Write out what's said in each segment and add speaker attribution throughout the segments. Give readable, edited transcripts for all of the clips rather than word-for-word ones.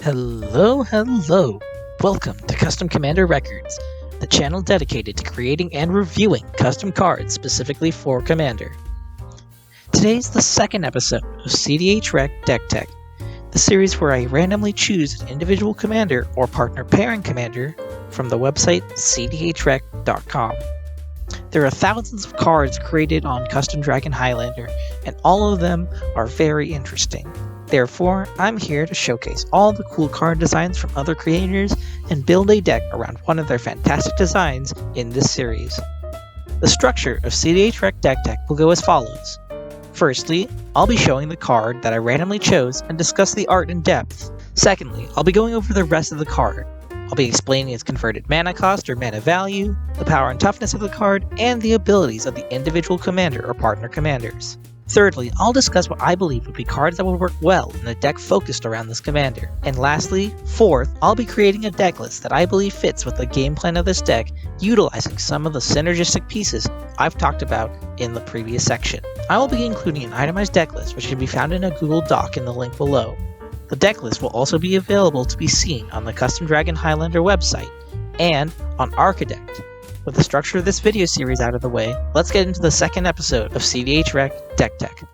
Speaker 1: Hello! Welcome to Custom Commander Records, the channel dedicated to creating and reviewing custom cards specifically for Commander. Today's the second episode of CDHREC Deck Tech, the series where I randomly choose an individual commander or partner pairing commander from the website CDHREC.com. There are thousands of cards created on Custom Dragon Highlander, and all of them are very interesting. Therefore, I'm here to showcase all the cool card designs from other creators and build a deck around one of their fantastic designs in this series. The structure of CDHREC Deck Tech will go as follows. Firstly, I'll be showing the card that I randomly chose and discuss the art in depth. Secondly, I'll be going over the rest of the card. I'll be explaining its converted mana cost or mana value, the power and toughness of the card, and the abilities of the individual commander or partner commanders. Thirdly, I'll discuss what I believe would be cards that would work well in a deck focused around this commander. And lastly, fourth, I'll be creating a deck list that I believe fits with the game plan of this deck, utilizing some of the synergistic pieces I've talked about in the previous section. I will be including an itemized deck list which can be found in a Google Doc in the link below. The deck list will also be available to be seen on the Custom Dragon Highlander website and on Archidekt. With the structure of this video series out of the way, let's get into the second episode of CDHREC Deck Tech.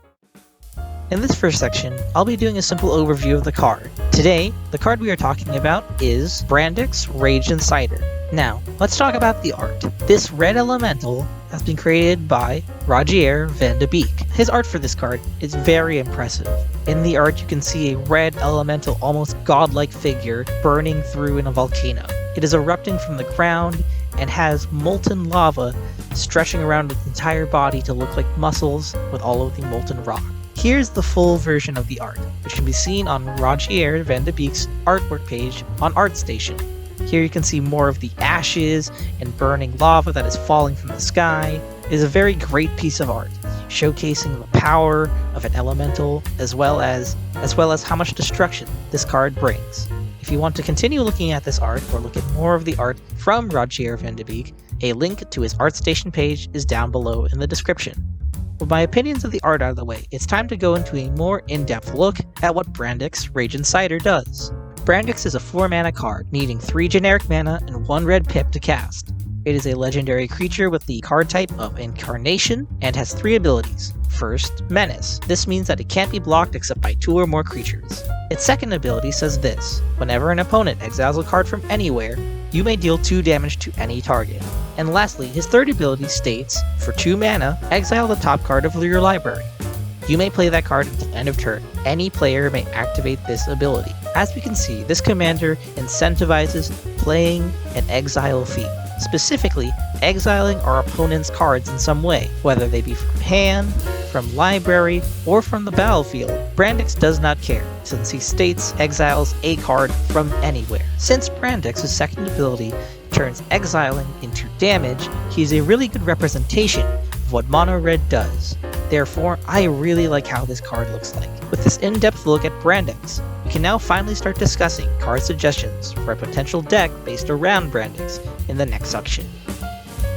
Speaker 1: In this first section, I'll be doing a simple overview of the card. Today, the card we are talking about is Brandux Inciter. Now, let's talk about the art. This red elemental has been created by Rogier Van de Beek. His art for this card is very impressive. In the art, you can see a red elemental, almost godlike figure burning through in a volcano. It is erupting from the ground and has molten lava stretching around its entire body to look like muscles with all of the molten rock. Here's the full version of the art, which can be seen on Rogier Van de Beek's artwork page on ArtStation. Here you can see more of the ashes and burning lava that is falling from the sky. It is a very great piece of art, showcasing the power of an elemental as well as how much destruction this card brings. If you want to continue looking at this art or look at more of the art from Rogier Van de Beek, a link to his ArtStation page is down below in the description. With my opinions of the art out of the way, it's time to go into a more in-depth look at what Brandux Inciter does. Brandux is a 4-mana card, needing 3 generic mana and 1 red pip to cast. It is a legendary creature with the card type of Incarnation and has 3 abilities. First, Menace. This means that it can't be blocked except by 2 or more creatures. Its second ability says this: whenever an opponent exiles a card from anywhere, you may deal 2 damage to any target. And lastly, his third ability states, for 2 mana, exile the top card of your library. You may play that card until end of turn. Any player may activate this ability. As we can see, this commander incentivizes playing an exile feat, specifically exiling our opponent's cards in some way, whether they be from hand, from library, or from the battlefield. Brandux does not care, since he states exiles a card from anywhere. Since Brandux's second ability turns exiling into damage, he is a really good representation of what Mono Red does. Therefore, I really like how this card looks like. With this in-depth look at Brandux, we can now finally start discussing card suggestions for a potential deck based around Brandux in the next section.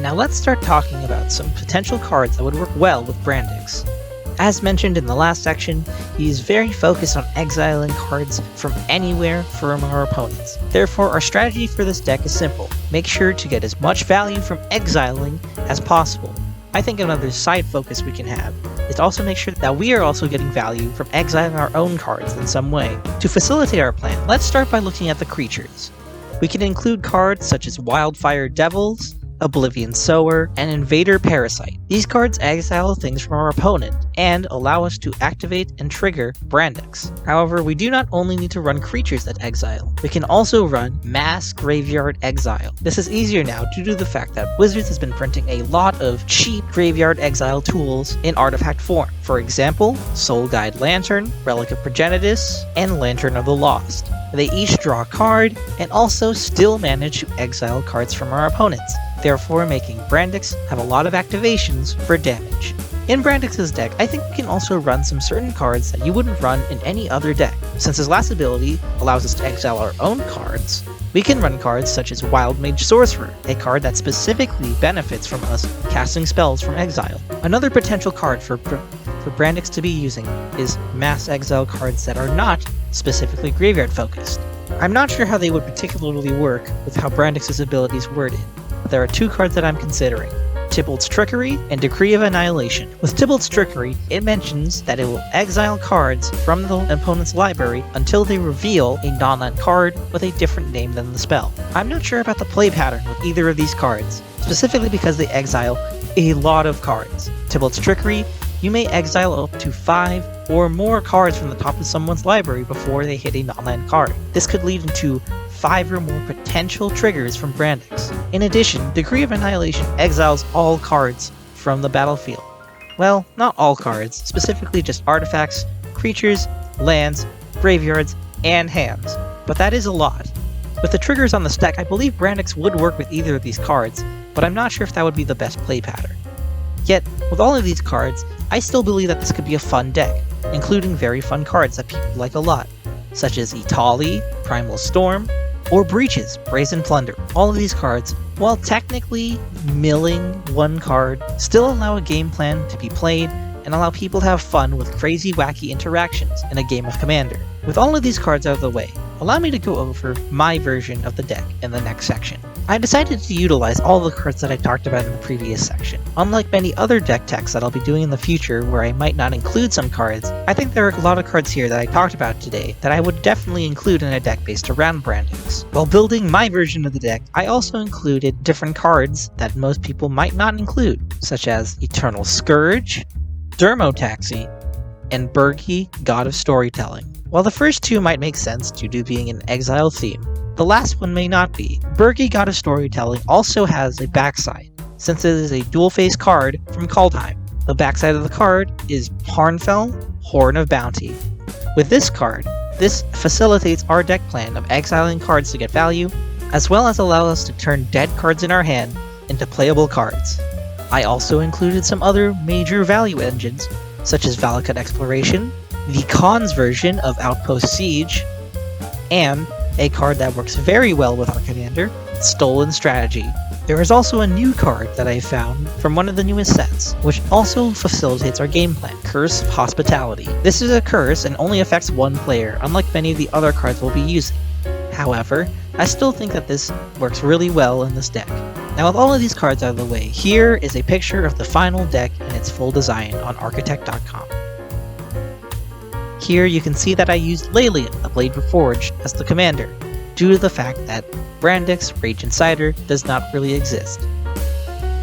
Speaker 1: Now let's start talking about some potential cards that would work well with Brandux. As mentioned in the last section, he is very focused on exiling cards from anywhere from our opponents. Therefore, our strategy for this deck is simple. Make sure to get as much value from exiling as possible. I think another side focus we can have is to also make sure that we are also getting value from exiling our own cards in some way. To facilitate our plan, let's start by looking at the creatures. We can include cards such as Wildfire Devils, Oblivion Sower, and Invader Parasite. These cards exile things from our opponent and allow us to activate and trigger Brandux. However, we do not only need to run creatures that exile, we can also run Mass Graveyard Exile. This is easier now due to the fact that Wizards has been printing a lot of cheap Graveyard Exile tools in artifact form. For example, Soul Guide Lantern, Relic of Progenitus, and Lantern of the Lost. They each draw a card and also still manage to exile cards from our opponents, therefore making Brandux have a lot of activations for damage. In Brandux's deck, I think we can also run some certain cards that you wouldn't run in any other deck. Since his last ability allows us to exile our own cards, we can run cards such as Wild Mage Sorcerer, a card that specifically benefits from us casting spells from exile. Another potential card for Brandux to be using is mass exile cards that are not specifically graveyard focused. I'm not sure how they would particularly work with how Brandux's abilities worded, but there are two cards that I'm considering. Tybalt's Trickery and Decree of Annihilation. With Tybalt's Trickery, it mentions that it will exile cards from the opponent's library until they reveal a non-land card with a different name than the spell. I'm not sure about the play pattern with either of these cards, specifically because they exile a lot of cards. Tybalt's Trickery, you may exile up to 5 or more cards from the top of someone's library before they hit a non-land card. This could lead into 5 or more potential triggers from Brandux. In addition, Decree of Annihilation exiles all cards from the battlefield. Well, not all cards, specifically just artifacts, creatures, lands, graveyards, and hands. But that is a lot. With the triggers on the stack, I believe Brandux would work with either of these cards, but I'm not sure if that would be the best play pattern. Yet, with all of these cards, I still believe that this could be a fun deck, including very fun cards that people like a lot, such as Itali, Primal Storm, or Breaches, Brazen Plunder. All of these cards, while technically milling one card, still allow a game plan to be played and allow people to have fun with crazy wacky interactions in a game of Commander. With all of these cards out of the way, allow me to go over my version of the deck in the next section. I decided to utilize all the cards that I talked about in the previous section. Unlike many other deck techs that I'll be doing in the future where I might not include some cards, I think there are a lot of cards here that I talked about today that I would definitely include in a deck based around Brandux. While building my version of the deck, I also included different cards that most people might not include, such as Eternal Scourge, Dermotaxi, and Bergi, God of Storytelling. While the first two might make sense due to being an exile theme, the last one may not be. Bergi, God of Storytelling also has a backside, since it is a dual-face card from Kaldheim. The backside of the card is Harnfell, Horn of Bounty. With this card, this facilitates our deck plan of exiling cards to get value, as well as allow us to turn dead cards in our hand into playable cards. I also included some other major value engines, such as Valakut Exploration, the Khans version of Outpost Siege, and a card that works very well with our commander, Stolen Strategy. There is also a new card that I found from one of the newest sets, which also facilitates our game plan, Curse of Hospitality. This is a curse and only affects one player, unlike many of the other cards we'll be using. However, I still think that this works really well in this deck. Now with all of these cards out of the way, here is a picture of the final deck in its full design on Archidekt.com. Here you can see that I used Lelia, the Blade Reforged, as the commander, due to the fact that Brandux Rage Inciter does not really exist.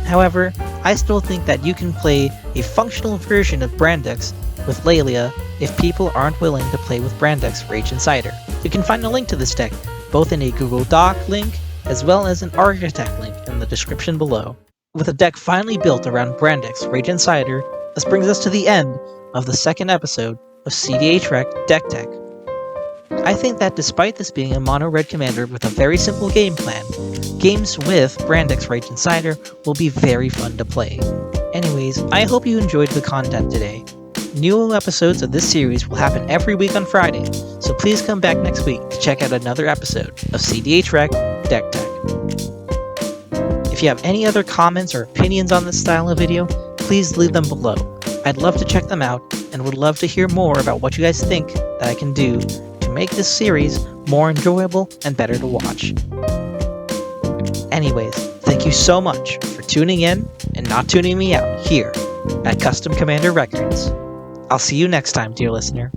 Speaker 1: However, I still think that you can play a functional version of Brandux with Lelia if people aren't willing to play with Brandux Rage Inciter. You can find a link to this deck, both in a Google Doc link as well as an Archidekt link in the description below. With a deck finally built around Brandux Rage Inciter, this brings us to the end of the second episode of CDHREC Deck Tech. I think that despite this being a mono-red commander with a very simple game plan, games with Brandux Rage Inciter will be very fun to play. Anyways, I hope you enjoyed the content today. New episodes of this series will happen every week on Friday, so please come back next week to check out another episode of CDHREC Deck Tech. If you have any other comments or opinions on this style of video, please leave them below. I'd love to check them out, and would love to hear more about what you guys think that I can do to make this series more enjoyable and better to watch. Anyways, thank you so much for tuning in and not tuning me out here at Custom Commander Records. I'll see you next time, dear listener.